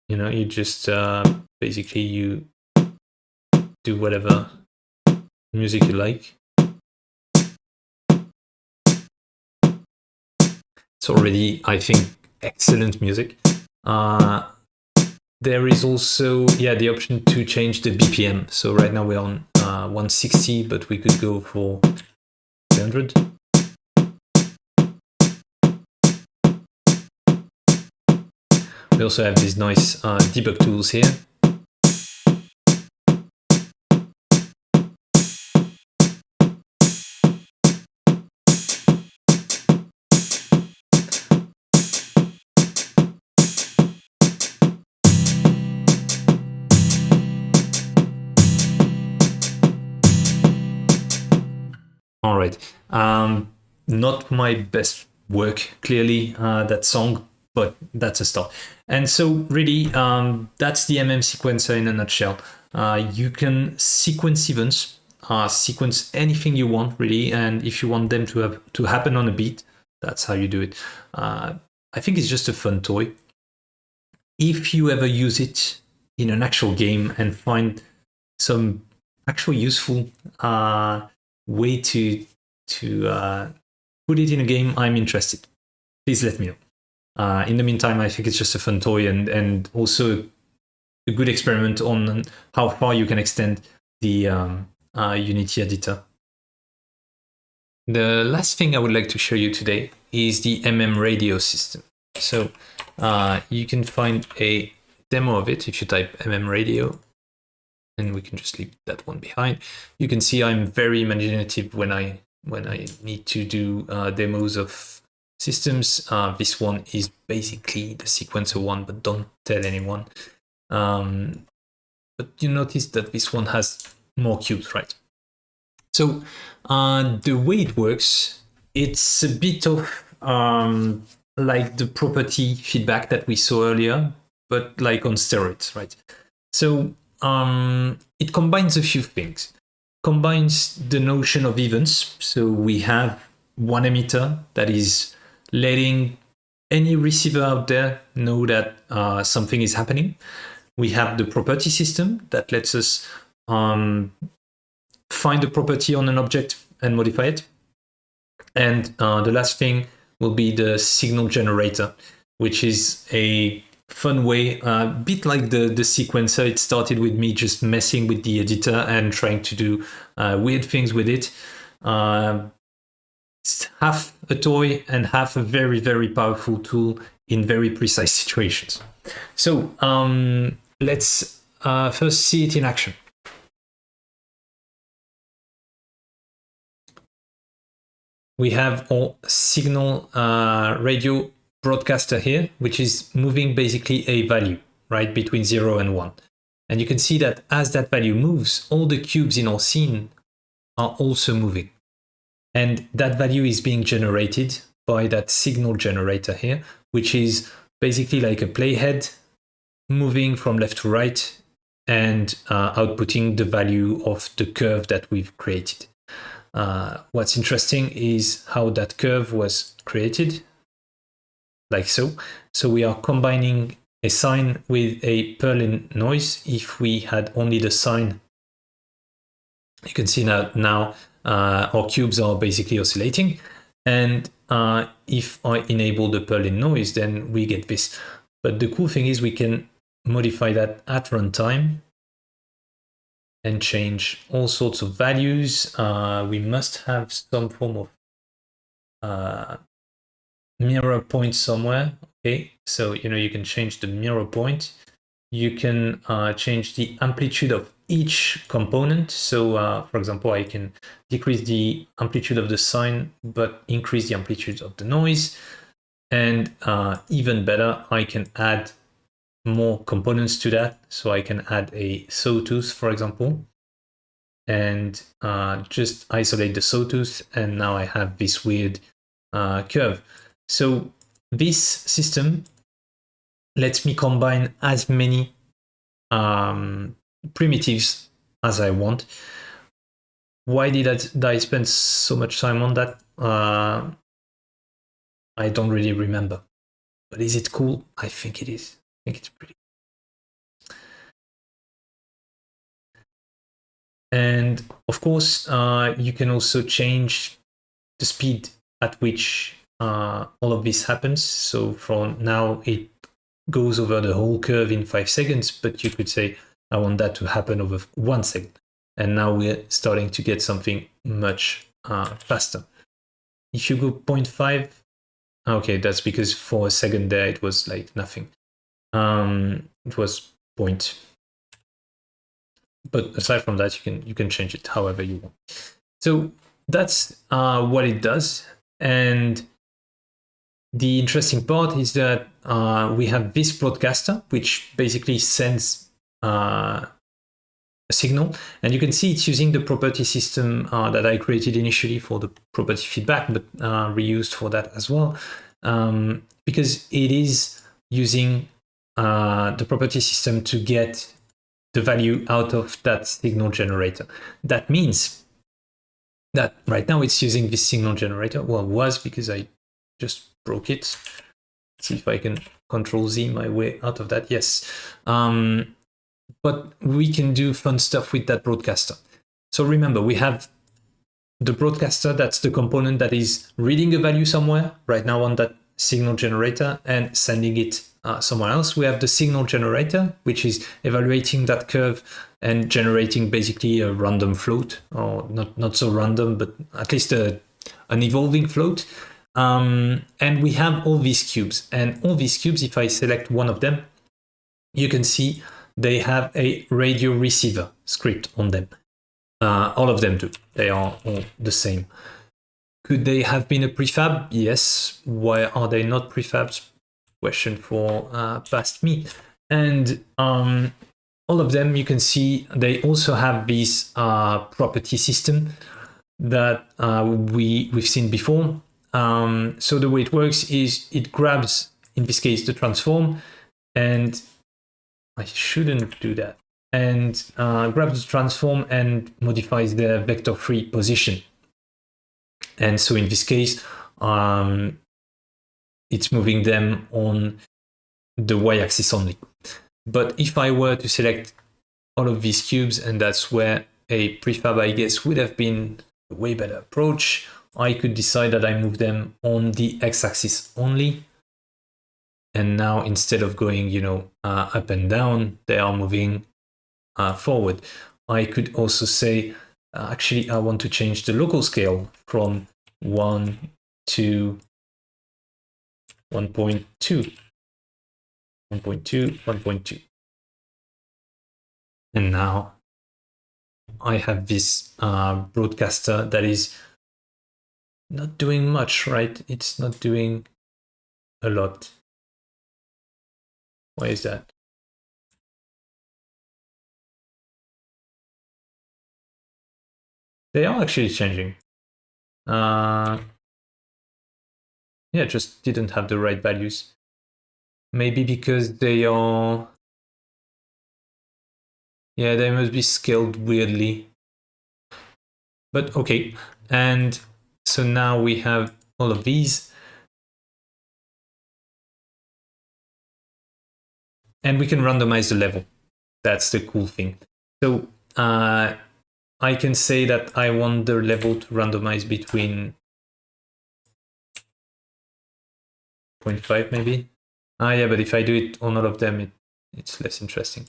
you just basically you do whatever music you like. It's already, I think, excellent music. There is also, the option to change the BPM. So right now we're on 160, but we could go for 300. We also have these nice debug tools here. All right. Not my best work, clearly, that song, but that's a start. And so really, that's the MMSequencer in a nutshell. You can sequence events, sequence anything you want really, and if you want them to happen on a beat, that's how you do it. I think it's just a fun toy. If you ever use it in an actual game and find some actual useful way to put it in a game, I'm interested. Please let me know. In the meantime, I think it's just a fun toy and also a good experiment on how far you can extend the Unity editor. The last thing I would like to show you today is the MMRadio system. So you can find a demo of it if you type MMRadio, and we can just leave that one behind. You can see I'm very imaginative when I need to do demos of systems. This one is basically the sequencer one, but don't tell anyone. But you notice that this one has more cubes, right? So the way it works, it's a bit of like the property feedback that we saw earlier, but like on steroids, right? So it combines a few things. Combines the notion of events. So we have one emitter that is letting any receiver out there know that something is happening. We have the property system that lets us find a property on an object and modify it. And the last thing will be the signal generator, which is a fun way, a bit like the sequencer. It started with me just messing with the editor and trying to do weird things with it. It's half a toy and half a very, very powerful tool in very precise situations. So let's first see it in action. We have our signal radio broadcaster here, which is moving basically a value, right, between 0 and 1. And you can see that as that value moves, all the cubes in our scene are also moving. And that value is being generated by that signal generator here, which is basically like a playhead moving from left to right and outputting the value of the curve that we've created. What's interesting is how that curve was created, like so. So we are combining a sine with a Perlin noise. If we had only the sine, you can see now our cubes are basically oscillating. And if I enable the Perlin noise, then we get this. But the cool thing is we can modify that at runtime and change all sorts of values. We must have some form of mirror point somewhere. Okay, so you can change the mirror point. You can change the amplitude of each component. So for example, I can decrease the amplitude of the sine, but increase the amplitude of the noise. And even better, I can add more components to that. So I can add a sawtooth, for example, and just isolate the sawtooth. And now I have this weird curve. So this system lets me combine as many primitives as I want. Why did I spend so much time on that? I don't really remember. But is it cool? I think it is. I think it's pretty. And of course, you can also change the speed at which all of this happens. So from now, it goes over the whole curve in 5 seconds, but you could say, I want that to happen over 1 second. And now we're starting to get something much faster. If you go 0.5, okay, that's because for a second there, it was like nothing. It was point. But aside from that, you can change it however you want. So that's what it does. And the interesting part is that we have this broadcaster, which basically sends a signal. And you can see it's using the property system that I created initially for the property feedback, but reused for that as well. because it is using the property system to get the value out of that signal generator. That means that right now it's using this signal generator. Well, it was, because I just broke it. Let's see if I can Control Z my way out of that. Yes. But we can do fun stuff with that broadcaster. So remember, we have the broadcaster, that's the component that is reading a value somewhere right now on that signal generator and sending it somewhere else. We have the signal generator, which is evaluating that curve and generating basically a random float, or not so random, but at least an evolving float. And we have all these cubes, and all these cubes, if I select one of them, you can see they have a radio receiver script on them. All of them do. They are all the same. Could they have been a prefab? Yes. Why are they not prefabs? Question for past me. And all of them, you can see they also have this property system that we've seen before. So the way it works is it grabs, in this case, the transform, and I shouldn't do that, and grabs the transform and modifies the vector-free position. And so in this case, it's moving them on the y-axis only. But if I were to select all of these cubes, and that's where a prefab, I guess, would have been a way better approach, I could decide that I move them on the x-axis only. And now, instead of going, up and down, they are moving forward. I could also say, actually, I want to change the local scale from 1 to 1.2, 1.2, 1.2. And now I have this broadcaster that is not doing much, right? It's not doing a lot. Why is that? They are actually changing. Yeah, just didn't have the right values. Maybe because they are... Yeah, they must be scaled weirdly. But okay, and so now we have all of these. And we can randomize the level. That's the cool thing. So I can say that I want the level to randomize between 0.5 maybe. Yeah, but if I do it on all of them, it's less interesting.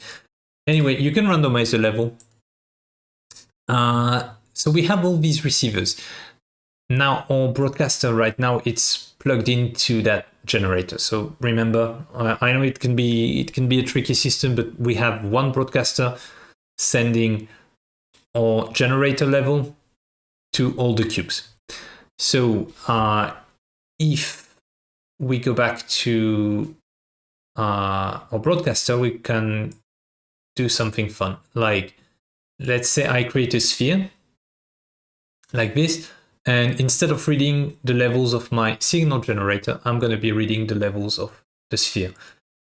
Anyway, you can randomize the level. So we have all these receivers. Now our broadcaster right now, it's plugged into that generator. So remember, I know it can be a tricky system, but we have one broadcaster sending our generator level to all the cubes. So if we go back to our broadcaster, we can do something fun. Like, let's say I create a sphere like this. And instead of reading the levels of my signal generator, I'm going to be reading the levels of the sphere.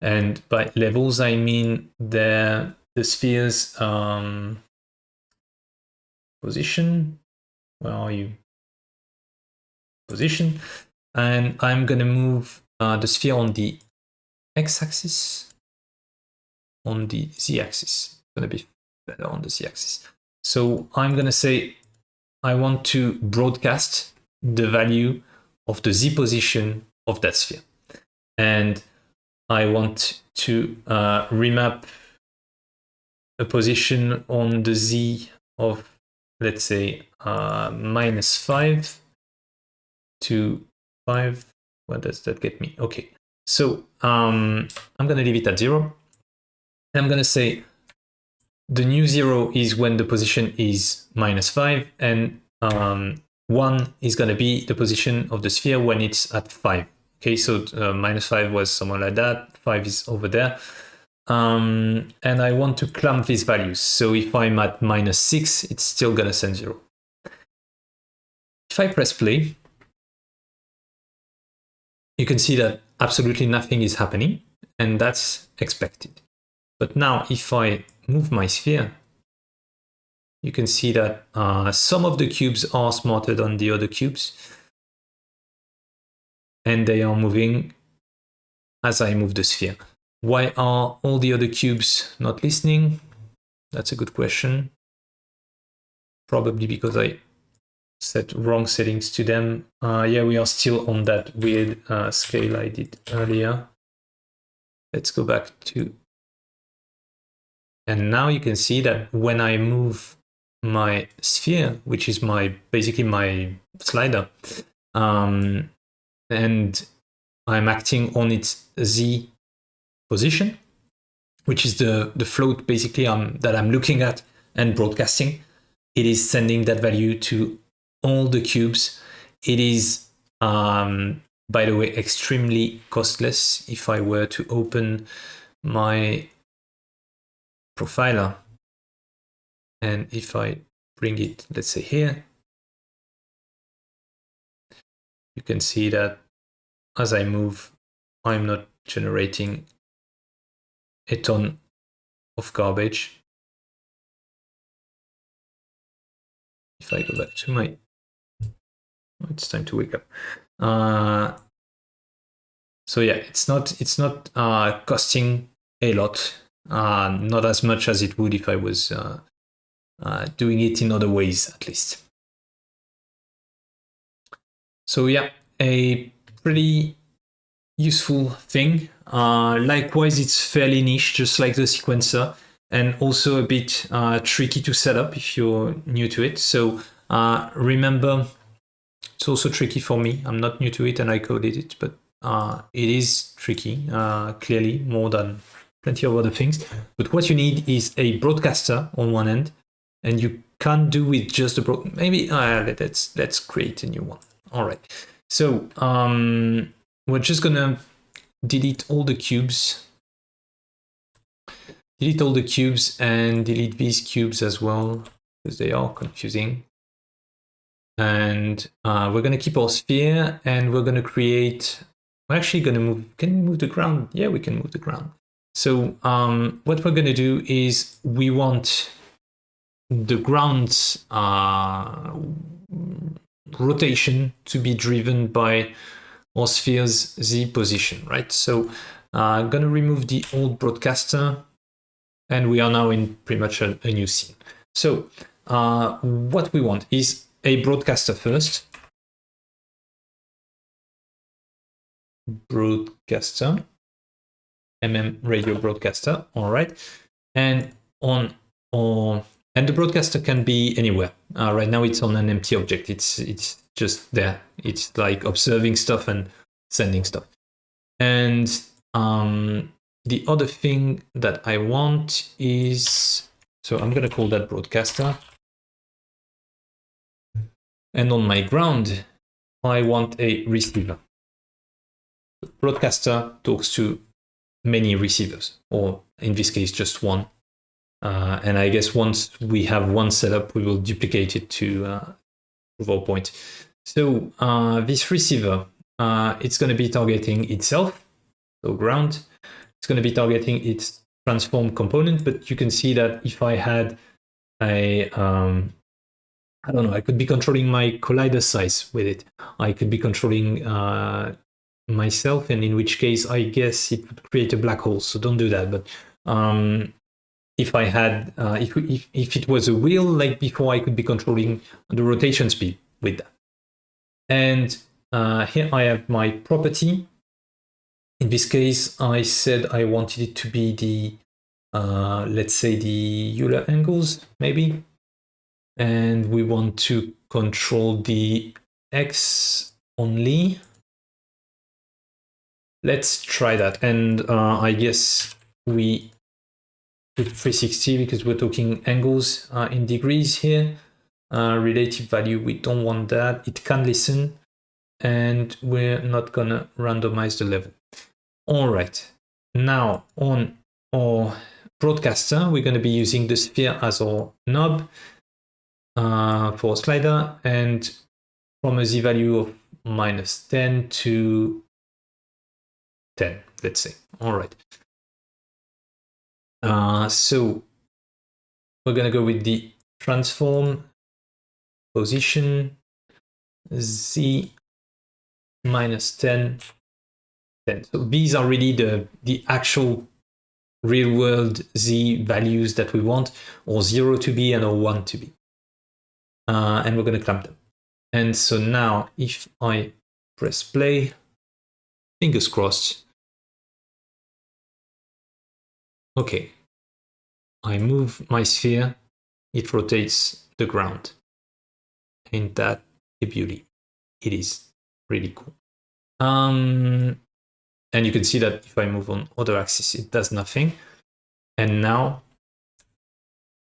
And by levels, I mean the sphere's position. Where are you? Position. And I'm going to move the sphere on the x-axis, on the z-axis. It's going to be better on the z-axis. So I'm going to say, I want to broadcast the value of the z position of that sphere. And I want to remap a position on the z of, let's say, -5 to 5. What does that get me? Okay, so I'm going to leave it at 0. And I'm going to say, the new 0 is when the position is -5, and 1 is going to be the position of the sphere when it's at 5. Okay, so -5 was somewhere like that, 5 is over there. And I want to clamp these values. So if I'm at -6, it's still going to send 0. If I press play, you can see that absolutely nothing is happening, and that's expected. But now if I move my sphere, you can see that some of the cubes are smarter than the other cubes, and they are moving as I move the sphere. Why are all the other cubes not listening? That's a good question. Probably because I set wrong settings to them. Yeah, we are still on that weird scale I did earlier. Let's go back to... And now you can see that when I move my sphere, which is basically my slider, and I'm acting on its Z position, which is the float basically that I'm looking at and broadcasting, it is sending that value to all the cubes. It is, by the way, extremely costless. If I were to open my profiler, and if I bring it, let's say here, you can see that as I move, I'm not generating a ton of garbage. If I go back to my... it's time to wake up. So yeah, it's not costing a lot, not as much as it would if I was doing it in other ways, at least. So yeah, a pretty useful thing. Likewise, it's fairly niche, just like the sequencer, and also a bit tricky to set up if you're new to it. So remember, it's also tricky for me. I'm not new to it and I coded it, but it is tricky, clearly, more than plenty of other things. But what you need is a broadcaster on one end, and you can't do with just a maybe let's create a new one. All right. So we're just gonna delete all the cubes. Delete all the cubes and delete these cubes as well, because they are confusing. And we're going to keep our sphere, and we're going to create... We're actually going to move... Can we move the ground? Yeah, we can move the ground. So what we're going to do is we want the ground's rotation to be driven by our sphere's Z position, right? So I'm going to remove the old broadcaster, and we are now in pretty much a new scene. So what we want is a broadcaster first. Broadcaster, MMRadio broadcaster, all right. And the broadcaster can be anywhere. Right now it's on an empty object. It's just there. It's like observing stuff and sending stuff. And the other thing that I want is, so I'm going to call that broadcaster. And on my ground, I want a receiver. The broadcaster talks to many receivers, or in this case, just one. And I guess once we have one set up, we will duplicate it to prove our point. So this receiver, it's going to be targeting itself, so ground. It's going to be targeting its transform component, but you can see that if I had a, I don't know, I could be controlling my collider size with it. I could be controlling myself, and in which case, I guess it would create a black hole, so don't do that. But if I had, if it was a wheel like before, I could be controlling the rotation speed with that. And here I have my property. In this case, I said I wanted it to be the, let's say the Euler angles, maybe. And we want to control the X only. Let's try that. And I guess we put 360 because we're talking angles in degrees here. Relative value, we don't want that. It can listen, and we're not gonna randomize the level. All right, now on our broadcaster, we're gonna be using the sphere as our knob for a slider, and from a z value of -10 to 10, let's say. All right. So we're going to go with the transform position z minus 10, 10. So these are really the actual real world z values that we want, or 0 to be and or 1 to be. And we're going to clamp them. And so now if I press play, fingers crossed. Okay. I move my sphere, it rotates the ground. Ain't that a beauty? It is really cool. And you can see that if I move on other axis, it does nothing. And now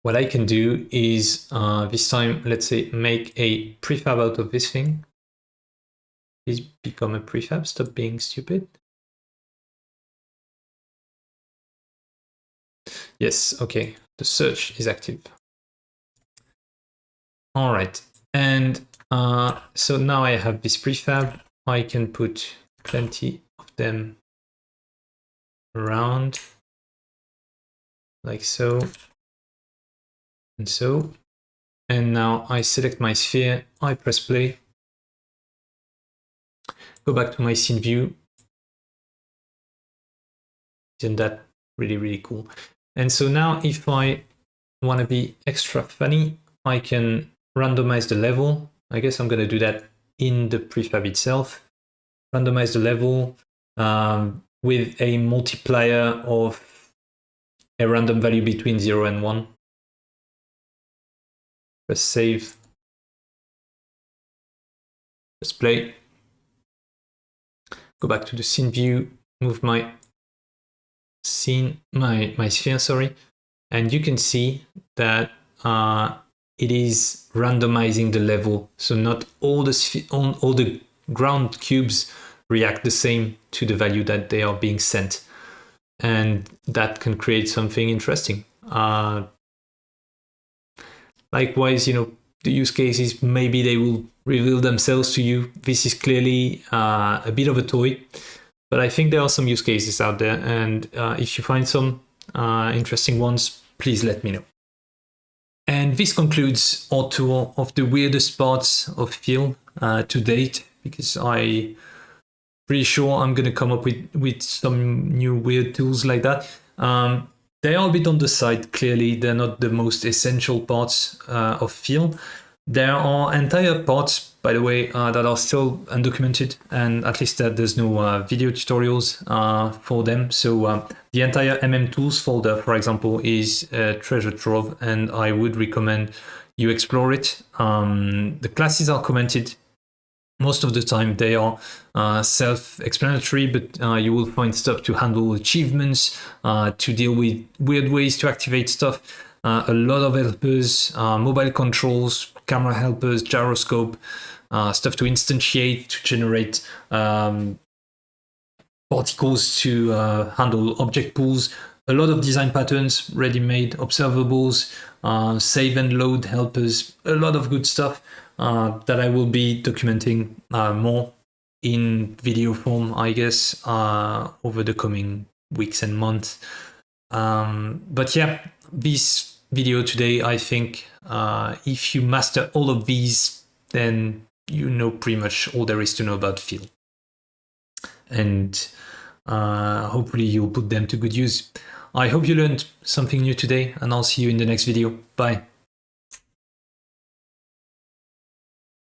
what I can do is this time, let's say, make a prefab out of this thing. Please become a prefab, stop being stupid. Yes, okay, the search is active. All right, and so now I have this prefab. I can put plenty of them around, like so, and so. And now I select my sphere, I press play, go back to my scene view. Isn't that really, really cool? And so now if I want to be extra funny, I can randomize the level. I guess I'm going to do that in the prefab itself. Randomize the level with a multiplier of a random value between 0 and 1. Press save. Press play. Go back to the scene view, move my scene, my sphere, sorry. And you can see that it is randomizing the level. So not all the ground cubes react the same to the value that they are being sent. And that can create something interesting. Likewise, you know, the use cases, maybe they will reveal themselves to you. This is clearly a bit of a toy, but I think there are some use cases out there. And if you find some interesting ones, please let me know. And this concludes our tour of the weirdest parts of Feel to date, because I'm pretty sure I'm going to come up with some new weird tools like that. They are a bit on the side, clearly. They're not the most essential parts of Feel. There are entire parts, by the way, that are still undocumented, and at least there's no video tutorials for them. So the entire MM Tools folder, for example, is a treasure trove, and I would recommend you explore it. The classes are commented. Most of the time they are self-explanatory, but you will find stuff to handle achievements, to deal with weird ways to activate stuff. A lot of helpers, mobile controls, camera helpers, gyroscope, stuff to instantiate, to generate particles, to handle object pools. A lot of design patterns, ready-made observables, save and load helpers, a lot of good stuff that I will be documenting more in video form, I guess, over the coming weeks and months. But yeah, this video today, I think if you master all of these, then you know pretty much all there is to know about Feel. And hopefully you'll put them to good use. I hope you learned something new today, and I'll see you in the next video. Bye.